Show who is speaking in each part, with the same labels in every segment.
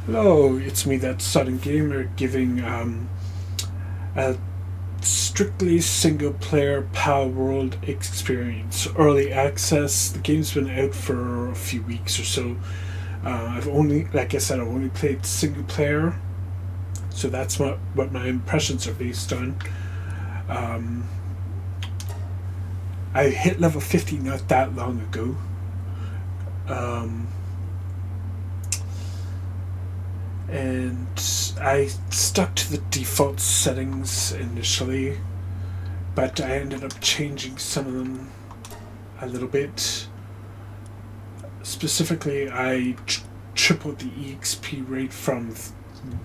Speaker 1: Hello, it's me, that sudden gamer, giving a strictly single player Palworld experience. Early access. The game's been out for a few weeks or so. I've only, like I said, I've only played single player, so that's what my impressions are based on. Um, I hit level 50 not that long ago. Um, and I stuck to the default settings initially, but I ended up changing some of them a little bit. Specifically, I tripled the EXP rate from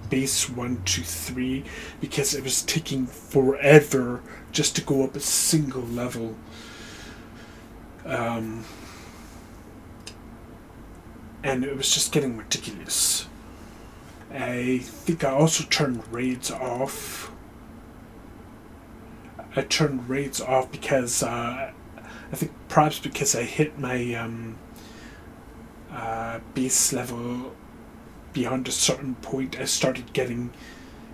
Speaker 1: base 1 to 3 because it was taking forever just to go up a single level. Um, and it was just getting ridiculous. I think I also turned raids off. I turned raids off because I think perhaps because I hit my base level beyond a certain point. I started getting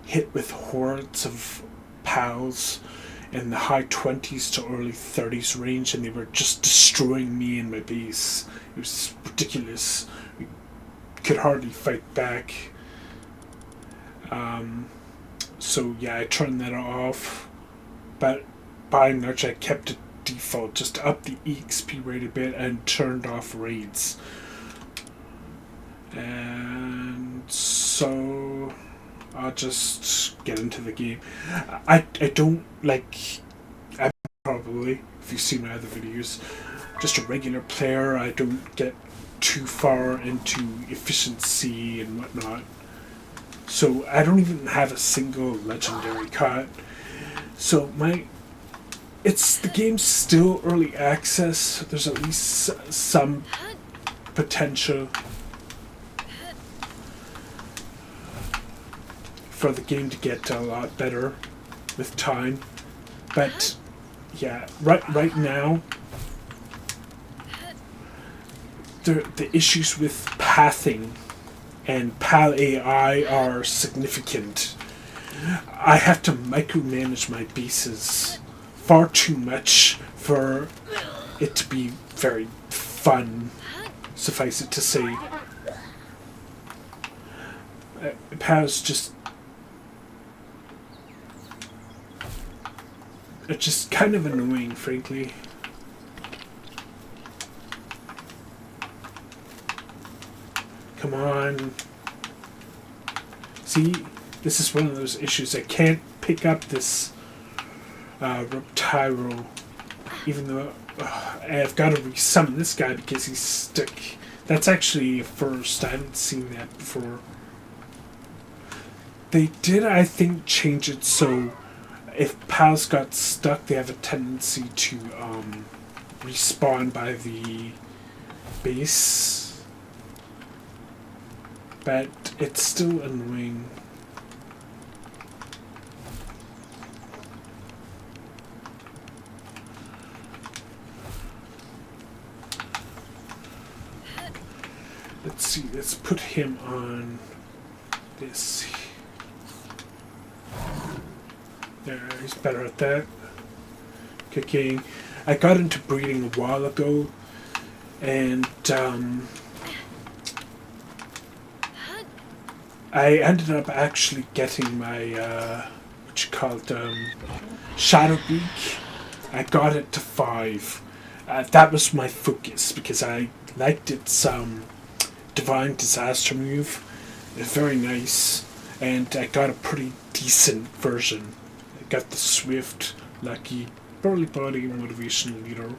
Speaker 1: hit with hordes of pals in the high 20s to early 30s range, and they were just destroying me and my base. It was ridiculous. We could hardly fight back. Um, so yeah, I turned that off, but by and large, I kept it default, just up the EXP rate a bit and turned off raids. And so I'll just get into the game. I don't like. I probably, if you've seen my other videos, just a regular player. I don't get too far into efficiency and whatnot. So I don't even have a single legendary card. So it's the game's still early access. There's at least some potential for the game to get a lot better with time. But yeah, right now the issues with pathing and PAL AI are significant. I have to micromanage my bases far too much for it to be very fun, suffice it to say. PAL's just it's just kind of annoying, frankly. Come on. See, this is one of those issues. I can't pick up this Reptiro, even though I've got to resummon this guy because he's stuck. That's actually a first. I haven't seen that before. They did, I think, change it so if pals got stuck, they have a tendency to respawn by the base. But it's still annoying. Let's see, let's put him on this. There, he's better at that. Cooking. I got into breeding a while ago, and I ended up actually getting my what you called shadow beak. I got it to 5. That was my focus because I liked its divine disaster move. It's very nice, and I got a pretty decent version. I got the swift, lucky, burly body motivational leader.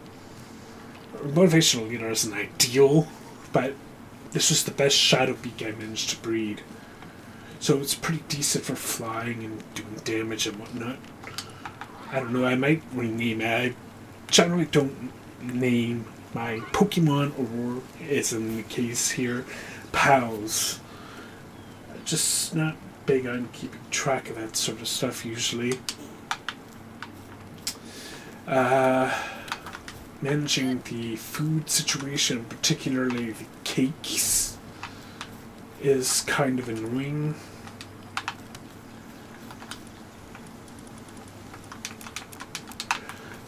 Speaker 1: Motivational leader isn't ideal, but this was the best shadow beak I managed to breed. So it's pretty decent for flying and doing damage and whatnot. I don't know, I might rename it. I generally don't name my Pokemon, or as in the case here, pals. Just not big on keeping track of that sort of stuff usually. Managing the food situation, particularly the cakes, is kind of annoying.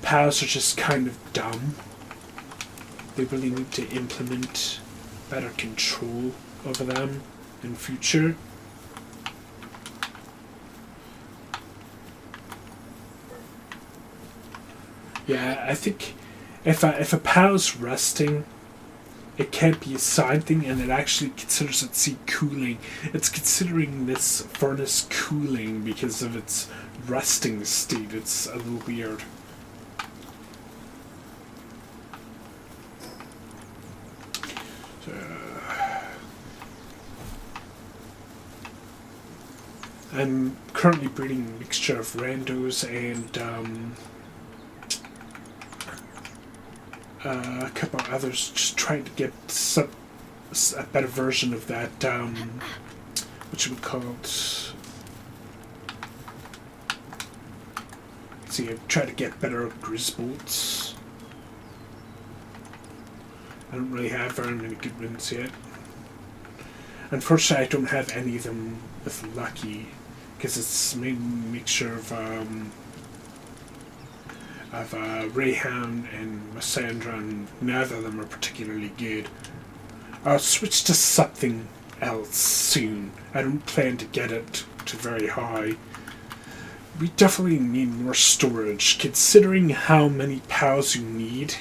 Speaker 1: POWs are just kind of dumb. They really need to implement better control over them in future. Yeah, I think if a POW's resting, it can't be a side thing, and it actually considers it sea cooling. It's considering this furnace cooling because of its resting state. It's a little weird. I'm currently breeding a mixture of randos and a couple of others, just trying to get a better version of that, what you would call it. See, I've tried to get better Grisbolts. I don't really have very many good ones yet. Unfortunately, I don't have any of them with Lucky, because it's made a mixture of Rayhan and Massandra, and neither of them are particularly good. I'll switch to something else soon. I don't plan to get it to very high. We definitely need more storage, considering how many POWs you need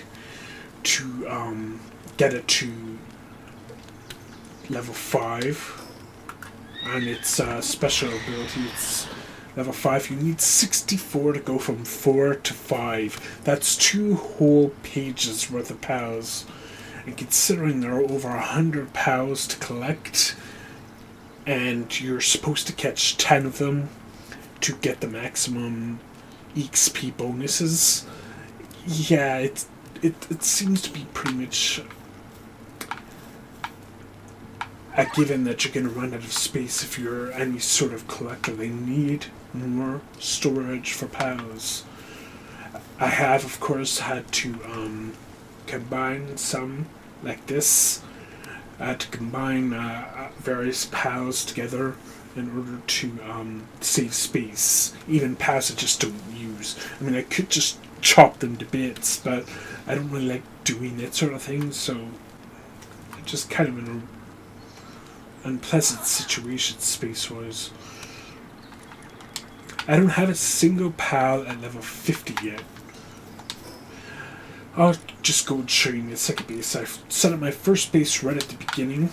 Speaker 1: to get it to level 5. And its special ability, it's level 5. You need 64 to go from 4 to 5. That's 2 whole pages worth of POWs. And considering there are over 100 POWs to collect, and you're supposed to catch 10 of them to get the maximum XP bonuses, yeah, it seems to be pretty much given that you're going to run out of space if you're any sort of collector. They need more storage for POWs. I have, of course, had to combine some like this, to combine various POWs together in order to save space. Even POWs I just don't use. I mean, I could just chop them to bits, but I don't really like doing that sort of thing, so it's just kind of an unpleasant situation space-wise. I don't have a single POW at level 50 yet. I'll just go and show you the second base. I've set up my first base right at the beginning.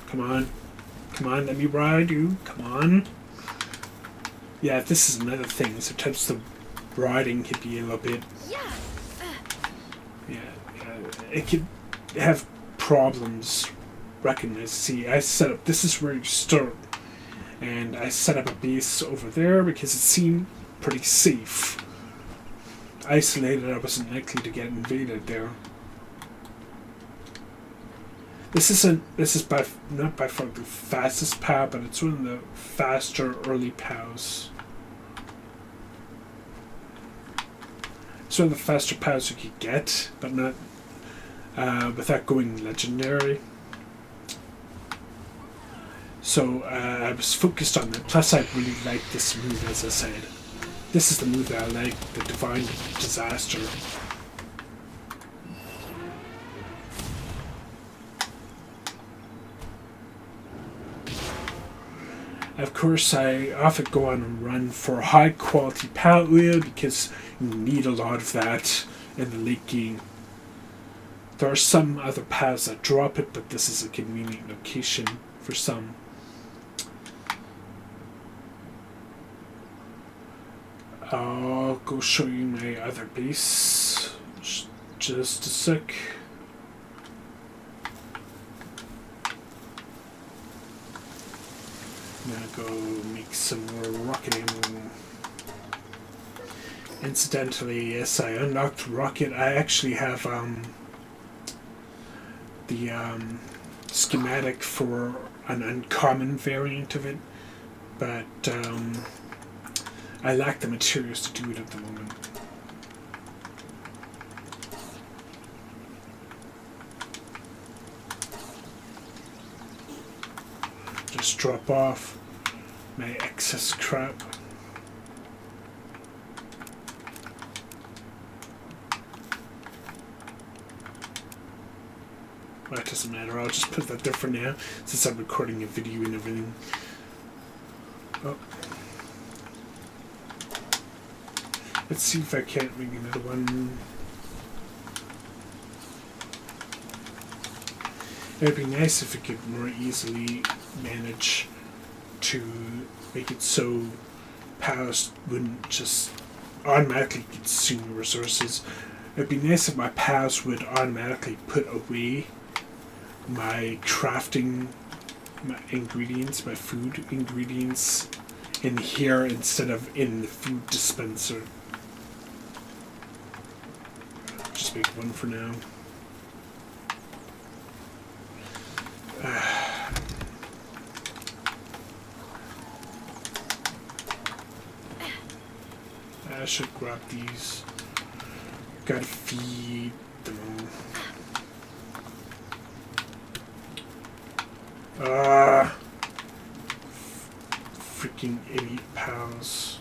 Speaker 1: Come on. Come on, let me ride you. Come on. Yeah, this is another thing. Sometimes the riding can be a little bit... it could have problems recognized. See, I set up, this is where you start, and I set up a base over there because it seemed pretty safe. Isolated, I wasn't likely to get invaded there. This is not by far the fastest POW, but it's one of the faster early POWs. It's one of the faster POWs you could get, but not without going legendary. So I was focused on that. Plus I really like this move, as I said. This is the move that I like, the Divine Disaster. Of course, I often go on a run for high quality pallet wheel because you need a lot of that in the late game. There are some other paths that drop it, but this is a convenient location for some. I'll go show you my other base. Just a sec. I'm gonna go make some more rocket ammo. Incidentally, yes, I unlocked rocket. I actually have the schematic for an uncommon variant of it, but I lack the materials to do it at the moment. just drop off my excess crap. Well, it doesn't matter, I'll just put that there for now, since I'm recording a video and everything. Oh. Let's see if I can't make another one. It would be nice if it could more easily manage to make it so PALs wouldn't just automatically consume resources. It would be nice if my PALs would automatically put away my crafting my ingredients, my food ingredients in here instead of in the food dispenser. Just make one for now. I should grab these. Gotta feed them. Freaking idiot pals.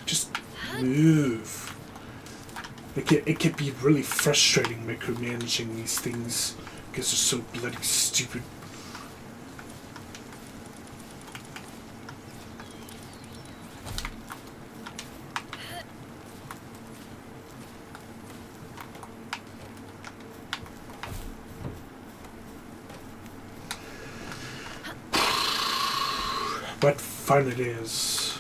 Speaker 1: Just move. It can be really frustrating micromanaging these things because they're so bloody stupid. What fun it is.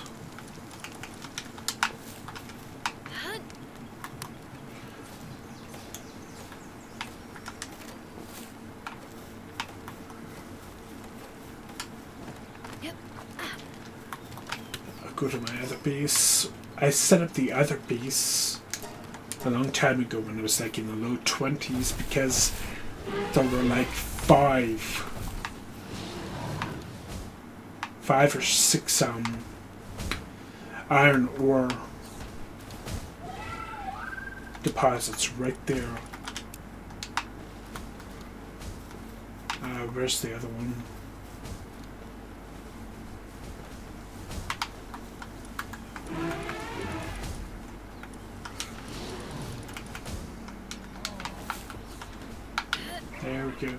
Speaker 1: I'll go to my other base. I set up the other base a long time ago when it was like in the low 20s because there were like five or six iron ore deposits right there. Where's the other one? There we go.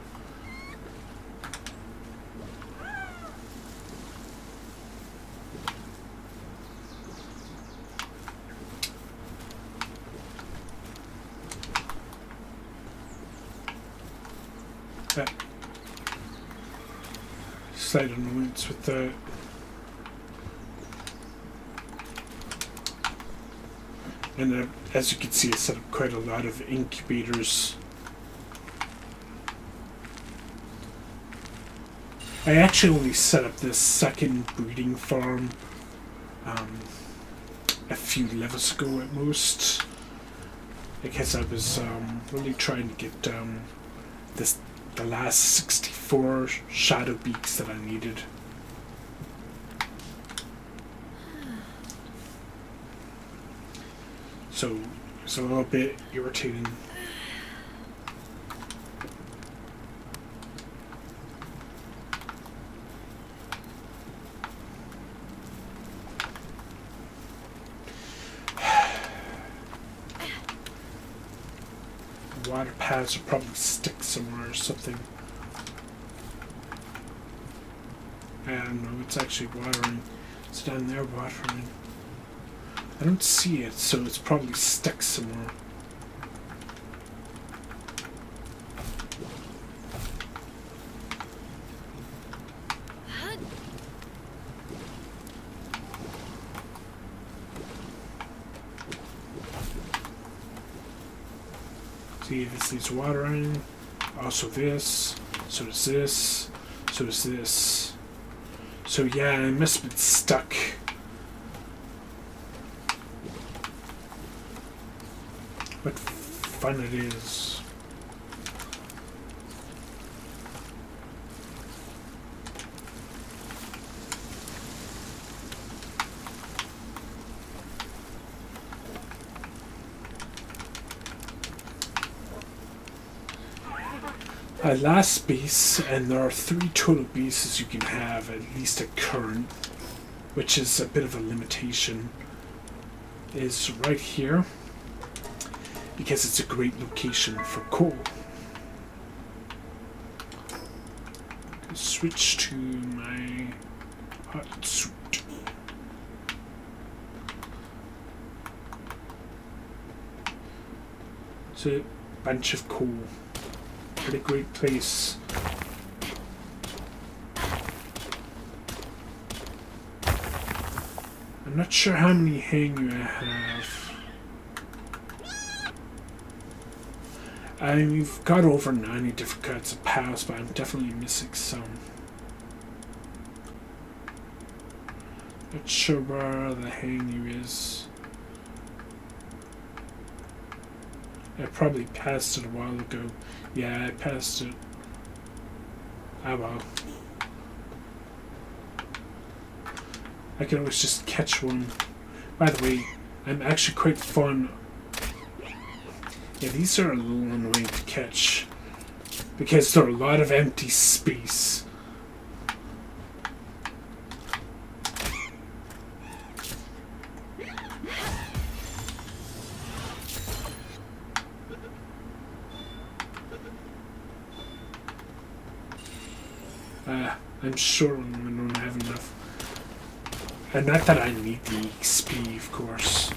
Speaker 1: Slight annoyance with that. And as you can see, I set up quite a lot of incubators. I actually only set up this second breeding farm a few levels ago at most, because I was really trying to get the last 64 shadow beaks that I needed. So it's a little bit irritating. Water pads will probably stick somewhere or something. I don't know, it's actually watering. It's down there watering. I don't see it, so it's probably stuck somewhere. See, this needs watering. Also this. So does this. So does this. So yeah, I must have been stuck. What fun it is. Last base, and there are 3 total bases you can have, at least at current, which is a bit of a limitation, is right here, because it's a great location for coal. Switch to my hot suit. So, a bunch of coal. Pretty great place. I'm not sure how many hangu I have. I've got over 90 different kinds of pals, but I'm definitely missing some. Not sure where the hangu is. I probably passed it a while ago. Yeah, I passed it. Oh well. I can always just catch one. By the way, I'm actually quite fun. Yeah, these are a little annoying to catch because there are a lot of empty space. I'm sure I don't have enough. And not that I need the XP, of course.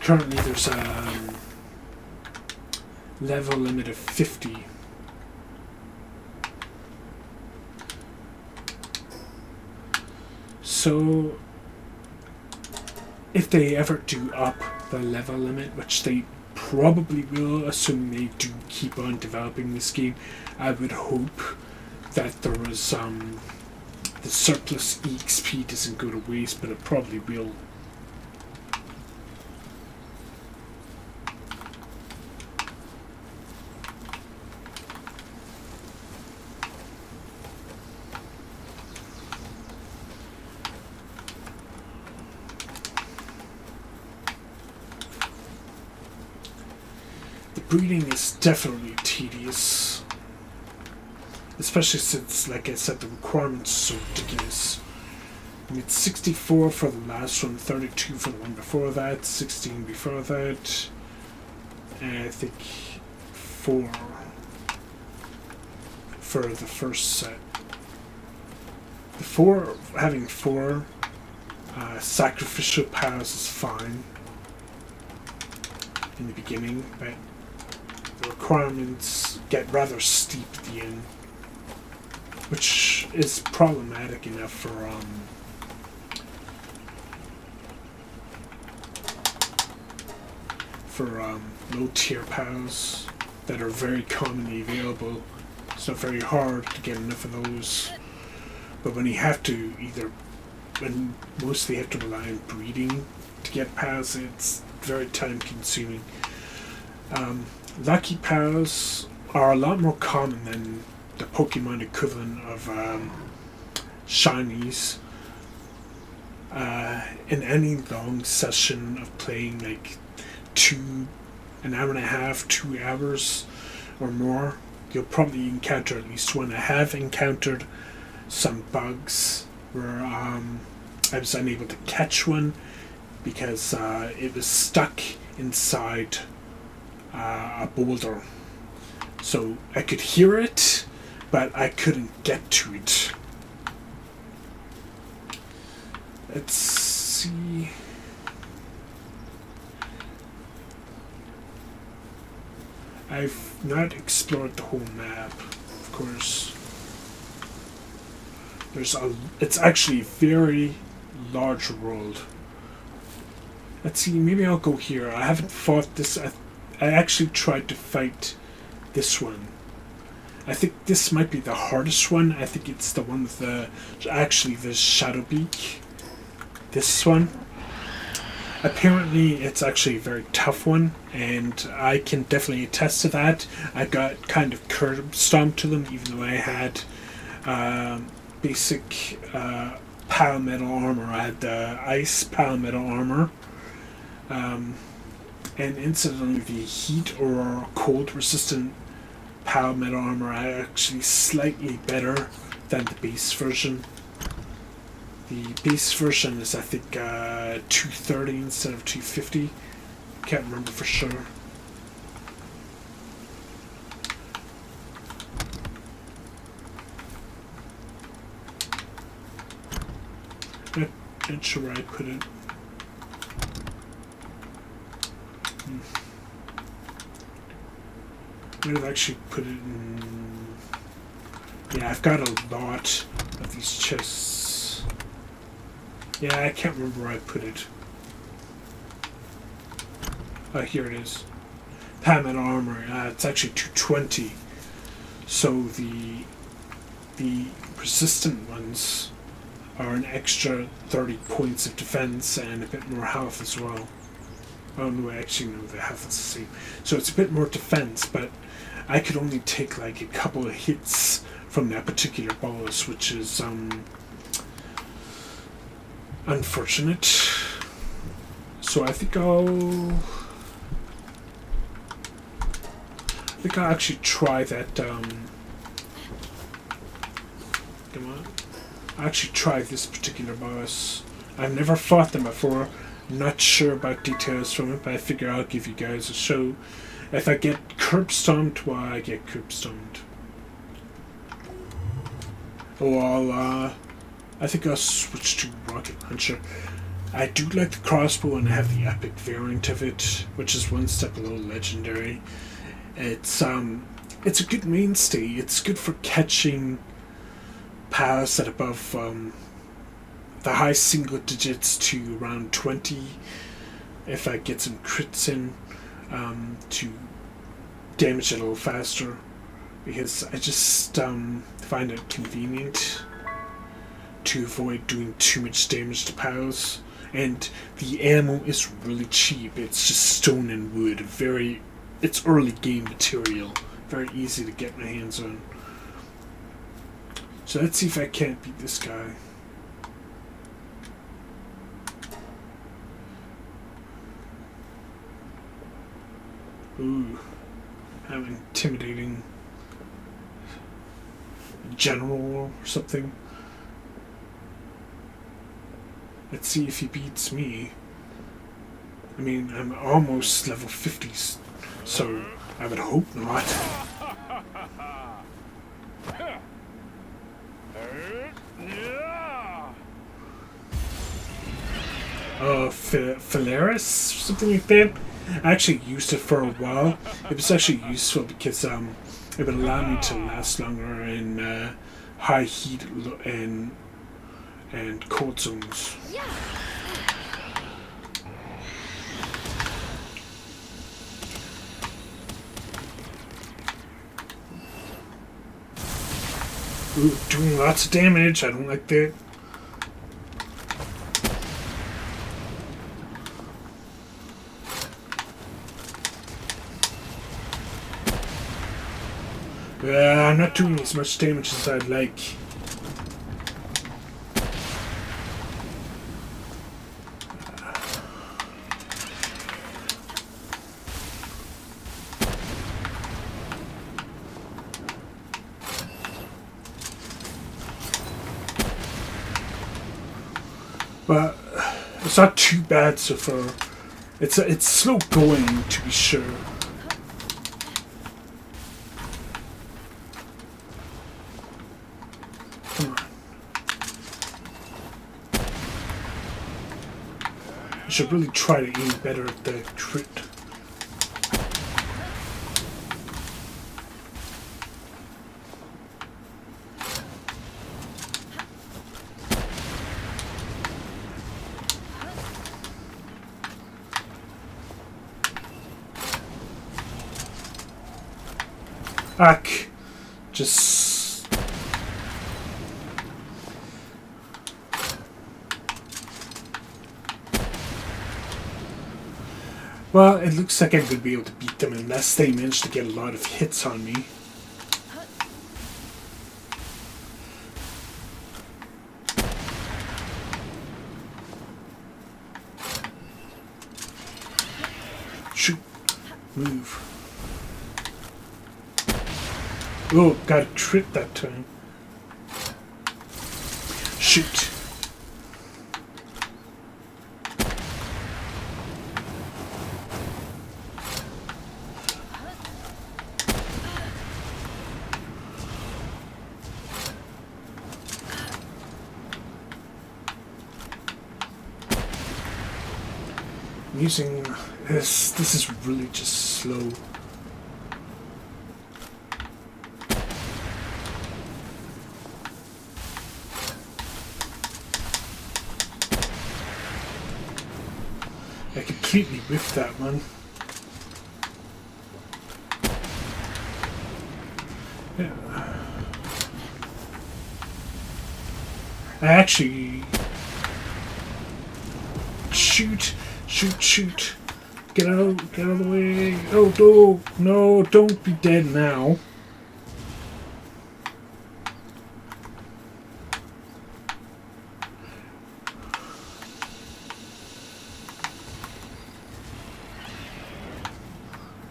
Speaker 1: Currently there's a level limit of 50. So, if they ever do up the level limit, which they probably will, assuming they do keep on developing this game, I would hope that there was the surplus EXP doesn't go to waste, but it probably will. The breeding is definitely tedious. Especially since, like I said, the requirements are so ridiculous. I mean, 64 for the last one, 32 for the one before that, 16 before that, and I think 4 for the first set. Having 4 sacrificial powers is fine in the beginning, but the requirements get rather steep at the end, which is problematic enough for low tier pals that are very commonly available. It's not very hard to get enough of those. But when you have to when mostly have to rely on breeding to get pals, it's very time consuming. Lucky pals are a lot more common than the Pokemon equivalent of shinies. In any long session of playing, like an hour and a half, 2 hours or more, you'll probably encounter at least one. I have encountered some bugs where I was unable to catch one because it was stuck inside a boulder. So I could hear it, but I couldn't get to it. Let's see. I've not explored the whole map, of course. It's actually a very large world. Let's see, maybe I'll go here. I haven't fought this. I actually tried to fight this one. I think this might be the hardest one. I think it's the one with the Shadow Beak. This one. Apparently it's actually a very tough one, and I can definitely attest to that. I got kind of curb stomped to them, even though I had basic pal metal armor. I had the ice pal metal armor. And incidentally, the heat or cold resistant PAL metal armor are actually slightly better than the base version. The base version is, I think, 230 instead of 250. Can't remember for sure. Not sure where I put it. Might have actually put it in. Yeah, I've got a lot of these chests. Yeah, I can't remember where I put it. Oh, here it is. Pattern armor. It's actually 220. So the persistent ones are an extra 30 points of defense and a bit more health as well. Oh no, actually no, the health is the same. So it's a bit more defense, but I could only take like a couple of hits from that particular boss, which is unfortunate. So I think I'll actually try that. Come on. I'll actually try this particular boss. I've never fought them before. Not sure about details from it, but I figure I'll give you guys a show. If I get curb stomped, well, I get curb stomped. Oh, I think I'll switch to rocket launcher. I do like the crossbow, and I have the epic variant of it, which is one step below legendary. It's a good mainstay. It's good for catching PALs at above the high single digits to around 20. If I get some crits in, to damage it a little faster, because I just find it convenient to avoid doing too much damage to PALs. And the ammo is really cheap. It's just stone and wood. It's early game material. Very easy to get my hands on. So let's see if I can't beat this guy. Ooh, I'm intimidating general or something. Let's see if he beats me. I mean, I'm almost level 50, so I would hope not. Phalaris? Something like that? I actually used it for a while. It was actually useful because it would allow me to last longer in high heat and cold zones. Ooh, doing lots of damage. I don't like that. I'm not doing as much damage as I'd like. But it's not too bad so far. It's slow going, to be sure. Come on. I should really try to aim better at the crit. Ack. Just... Well, it looks like I'm going to be able to beat them unless they manage to get a lot of hits on me. Shoot. Move. Oh, got a crit that time. Shoot. I'm using this. This is really just slow. I completely whiffed that one. Yeah. I actually... Shoot! Shoot, shoot! Get out of the way! Oh, no! No, don't be dead now.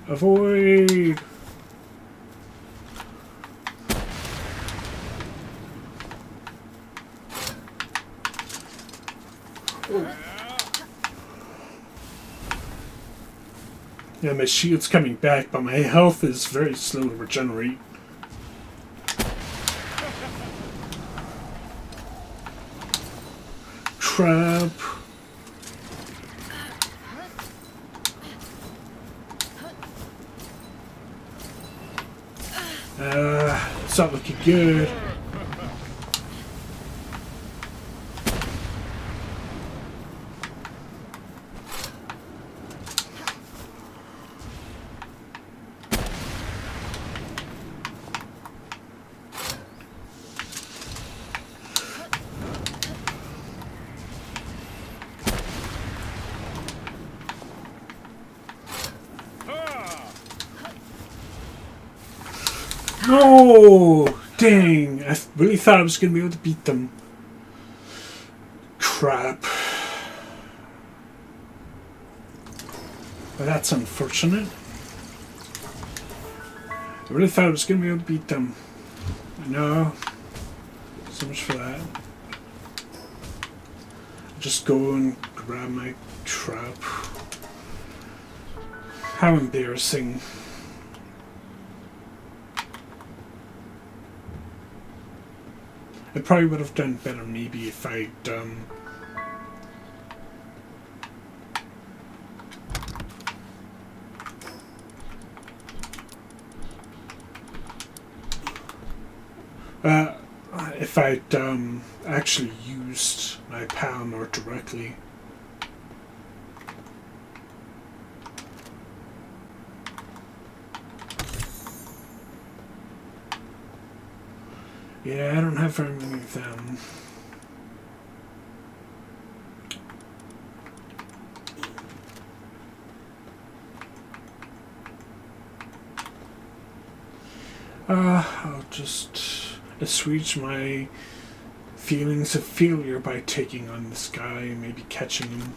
Speaker 1: Avoid! Oh. Yeah, my shield's coming back, but my health is very slow to regenerate. Trap. It's not looking good. No! Dang! I really thought I was going to be able to beat them. Crap. Well, that's unfortunate. I really thought I was going to be able to beat them. No. So much for that. Just go and grab my trap. How embarrassing. I probably would have done better maybe if I'd actually used my PAL more directly. Yeah, I don't have very many of them. I'll just assuage my feelings of failure by taking on this guy and maybe catching him.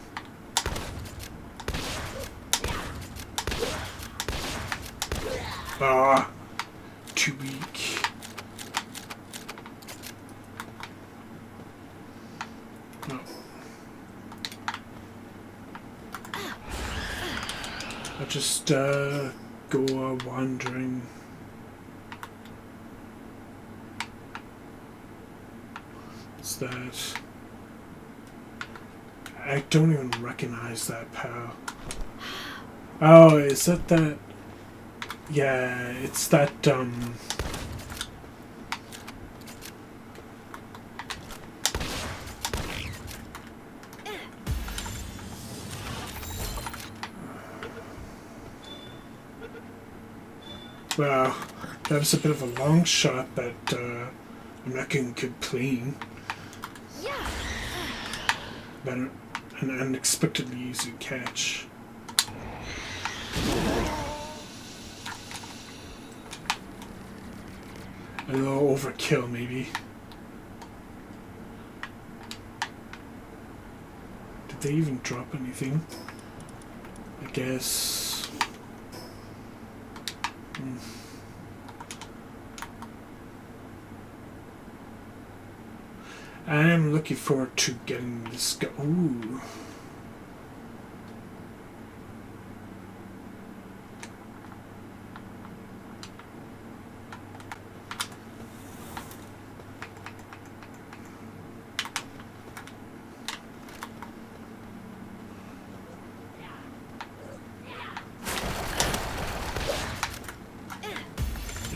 Speaker 1: Too weak. No. I'll just go wandering. What's that? I don't even recognize that PAL. Oh, is that? Yeah, it's that, well, that was a bit of a long shot, but, I'm not going to complain. But an unexpectedly easy catch. A little overkill, maybe. Did they even drop anything? I guess. I'm looking forward to getting this go. Ooh.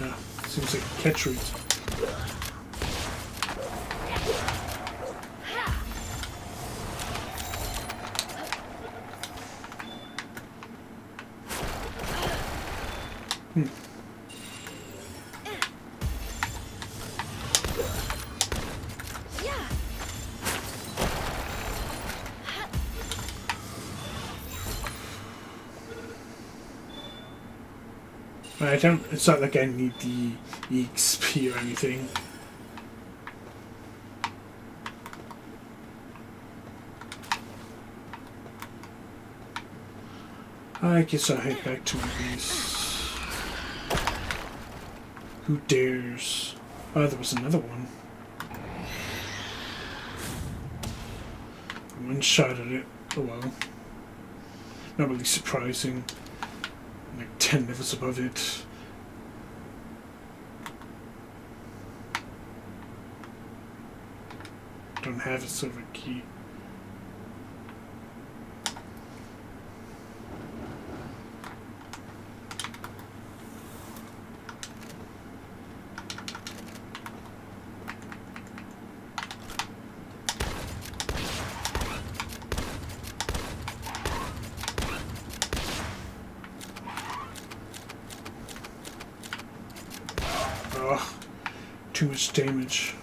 Speaker 1: Yeah, seems like a catch rate. I don't. It's not like I need the EXP or anything. I guess I'll head back to my base. Who dares? Oh, there was another one. One shot at it. Oh well. Not really surprising. Like 10 levels above it. Don't have a silver key. Oh, too much damage.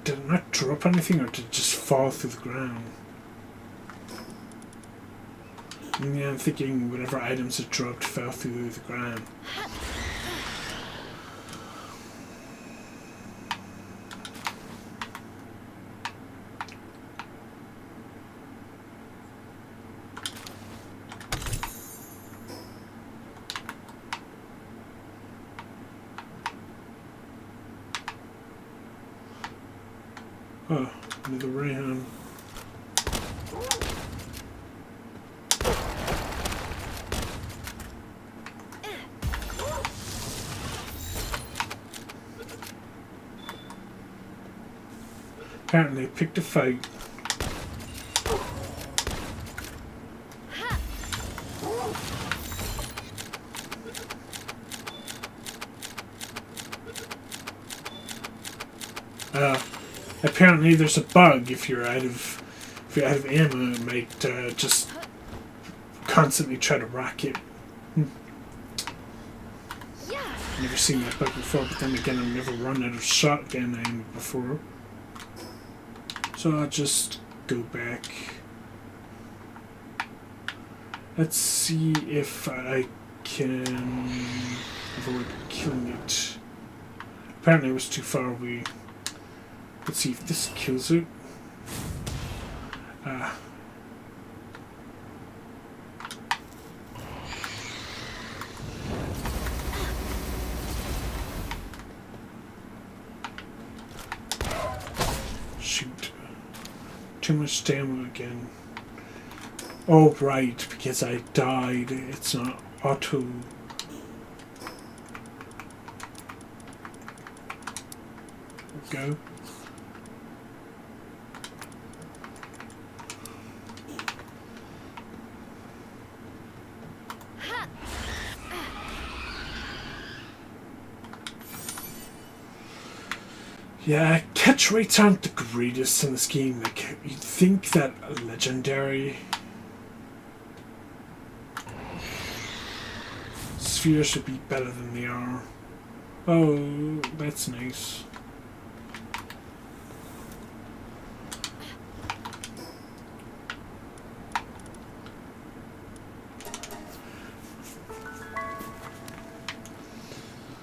Speaker 1: Did it not drop anything, or did it just fall through the ground? Yeah, I'm thinking whatever items it dropped fell through the ground. Oh, another ram. Apparently, picked a fight. Apparently, there's a bug if you're out of ammo. It might just constantly try to rack it. Never seen that bug before, but then again, I've never run out of shotgun ammo before. So I'll just go back. Let's see if I can avoid killing it. Apparently it was too far away. Let's see if this kills it. Shoot. Too much damage again. Oh, right, because I died. It's not auto. There we go. Yeah, catch rates aren't the greatest in this game. Like, you'd think that a legendary spheres should be better than they are. Oh, that's nice.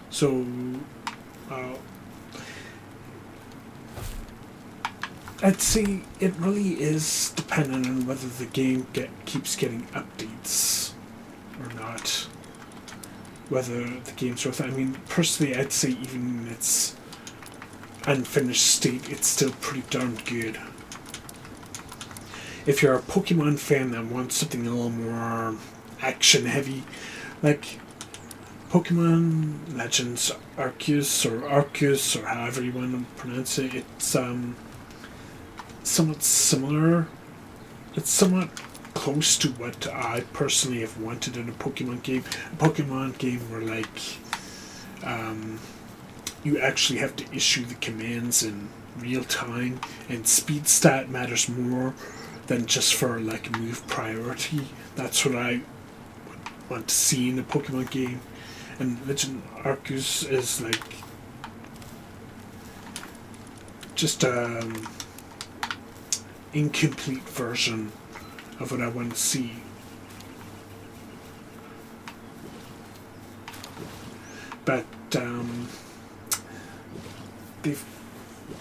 Speaker 1: So, I'd say it really is dependent on whether the game keeps getting updates or not. whether the game's worth it. I mean, personally, I'd say even in its unfinished state, it's still pretty darn good. If you're a Pokemon fan that wants something a little more action heavy, like Pokemon Legends Arceus, or however you want to pronounce it, it's somewhat similar. It's somewhat close to what I personally have wanted in a Pokemon game. A Pokemon game where, like, you actually have to issue the commands in real time, and speed stat matters more than just for, like, move priority. That's what I want to see in a Pokemon game. And Legend Arceus is, like, just incomplete version of what I want to see. But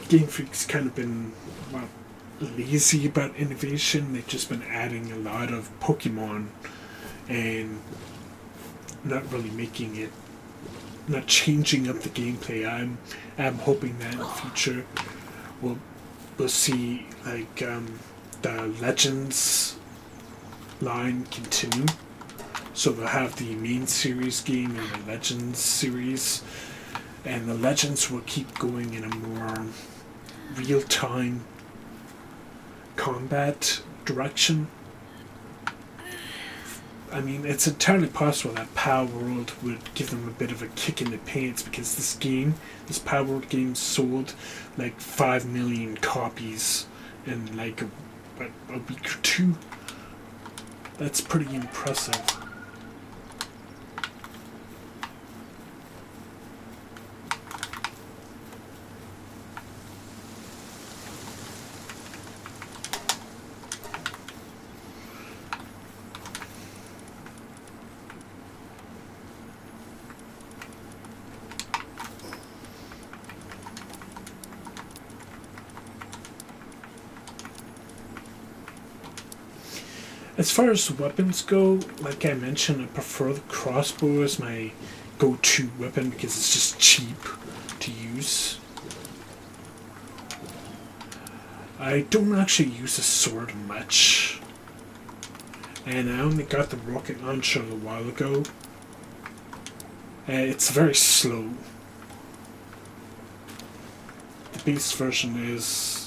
Speaker 1: Game Freak's kind of been, well, lazy about innovation. They've just been adding a lot of Pokemon and not really making it, not changing up the gameplay. I'm hoping that in the future we'll see, like, the Legends line continue. So they'll have the main series game and the Legends series, and the Legends will keep going in a more real-time combat direction. I mean, it's entirely possible that Palworld would give them a bit of a kick in the pants, because this Palworld game sold like 5 million copies in like a week or two. That's pretty impressive. As far as weapons go, like I mentioned, I prefer the crossbow as my go-to weapon because it's just cheap to use. I don't actually use a sword much, and I only got the rocket launcher a while ago. It's very slow. The base version is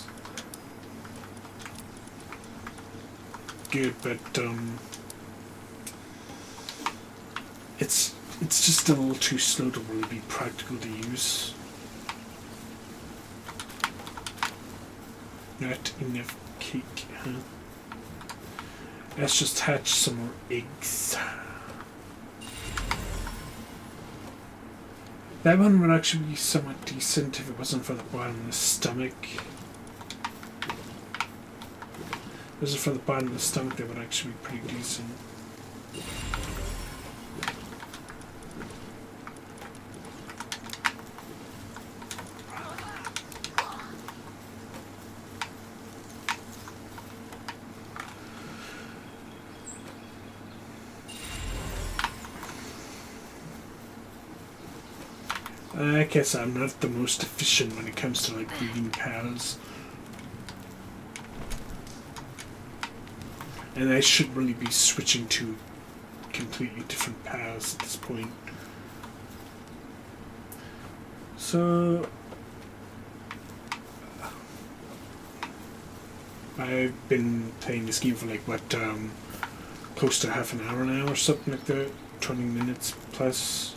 Speaker 1: good, but it's just a little too slow to really be practical to use. Not enough cake, huh? Let's just hatch some more eggs. That one would actually be somewhat decent if it wasn't for the bottom of the stomach. If it wasn't for the bottom of the stomach, that would actually be pretty decent. I guess I'm not the most efficient when it comes to like breeding cows. And I should really be switching to completely different paths at this point. So I've been playing this game for like what, close to half an hour now or something like that, 20 minutes plus.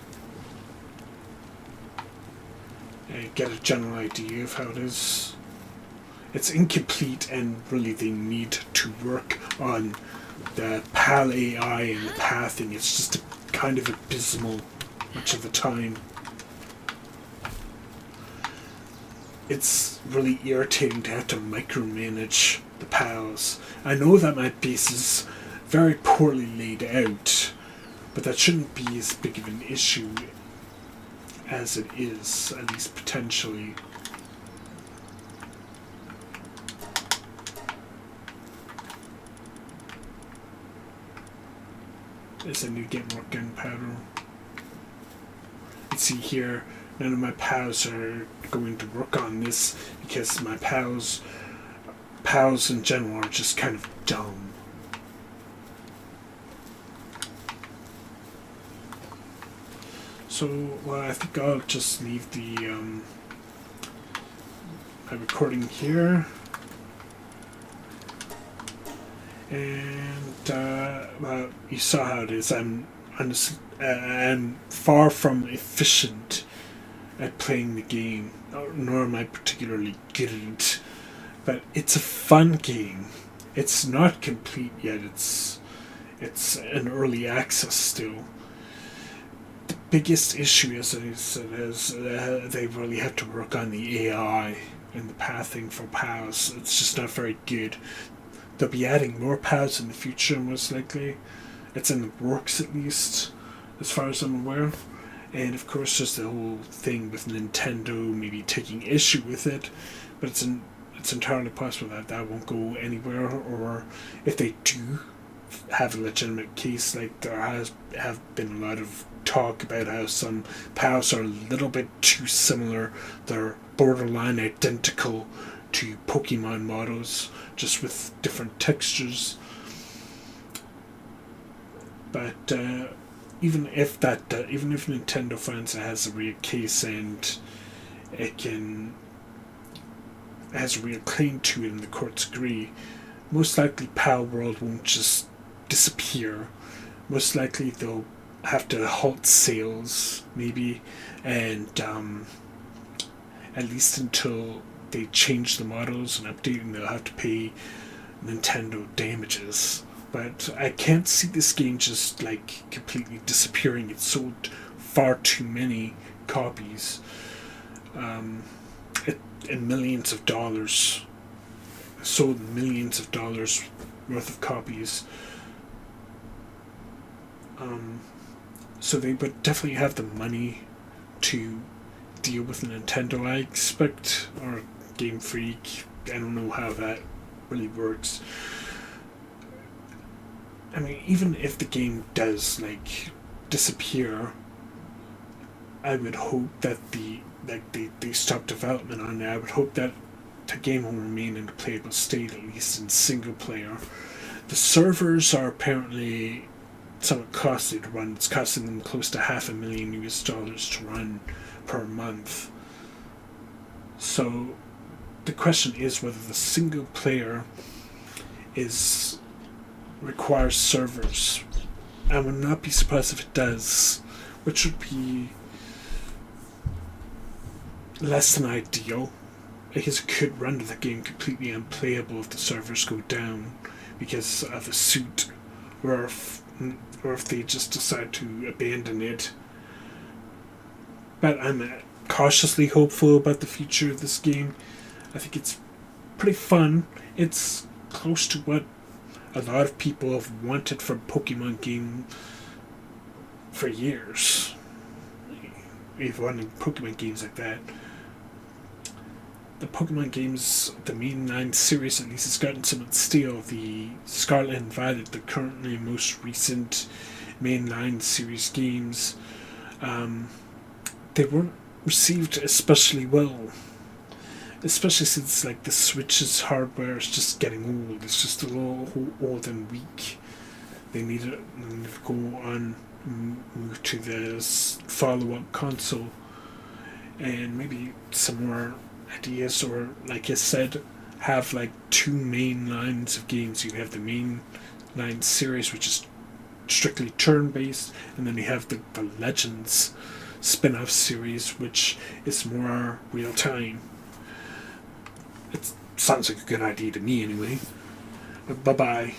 Speaker 1: I get a general idea of how it is. It's incomplete, and really they need to work on the PAL AI and the pathing. It's just kind of abysmal much of the time. It's really irritating to have to micromanage the PALs. I know that my base is very poorly laid out, but that shouldn't be as big of an issue as it is, at least potentially. As I need to get more gunpowder. see here, none of my pals are going to work on this because my pals in general are just kind of dumb. So, well, I think I'll just leave the my recording here. And, well, you saw how it is. I'm far from efficient at playing the game, nor am I particularly good at it. But it's a fun game. It's not complete yet. It's an early access still. The biggest issue, as I said, is they really have to work on the AI and the pathing for POWs. It's just not very good. They'll be adding more POWs in the future, most likely. It's in the works, at least, as far as I'm aware. And of course, there's the whole thing with Nintendo maybe taking issue with it, but it's entirely possible that that won't go anywhere. Or if they do have a legitimate case, like there have been a lot of talk about how some POWs are a little bit too similar. They're borderline identical to Pokemon models, just with different textures. But even if Nintendo finds it has a real case and it has a real claim to it and the courts agree, most likely Palworld won't just disappear. Most likely they'll have to halt sales, maybe, and at least until they change the models and update them, they'll have to pay Nintendo damages. But I can't see this game just like completely disappearing. It sold far too many copies, and millions of dollars. Sold millions of dollars worth of copies. So they would definitely have the money to deal with Nintendo, I expect, or Game Freak. I don't know how that really works. I mean, even if the game does like disappear, I would hope that they stop development on it. I would hope that the game will remain in a playable state, at least in single player. The servers are apparently somewhat costly to run. It's costing them close to $500,000 to run per month. So the question is whether the single player requires servers. I would not be surprised if it does, which would be less than ideal, because it could render the game completely unplayable if the servers go down because of a suit, or if they just decide to abandon it. But I'm cautiously hopeful about the future of this game. I think it's pretty fun. It's close to what a lot of people have wanted from Pokemon game for years. We've wanted Pokemon games like that. The Pokemon games, the mainline series at least, has gotten somewhat stale. The Scarlet and Violet, the currently most recent mainline series games, they weren't received especially well. Especially since like the Switch's hardware is just getting old. It's just a little old and weak. They need to go on, move to this follow-up console, and maybe some more ideas, or like I said, have like two main lines of games. You have the main line series, which is strictly turn-based, and then you have the Legends spin-off series, which is more real-time. It sounds like a good idea to me anyway. Bye-bye.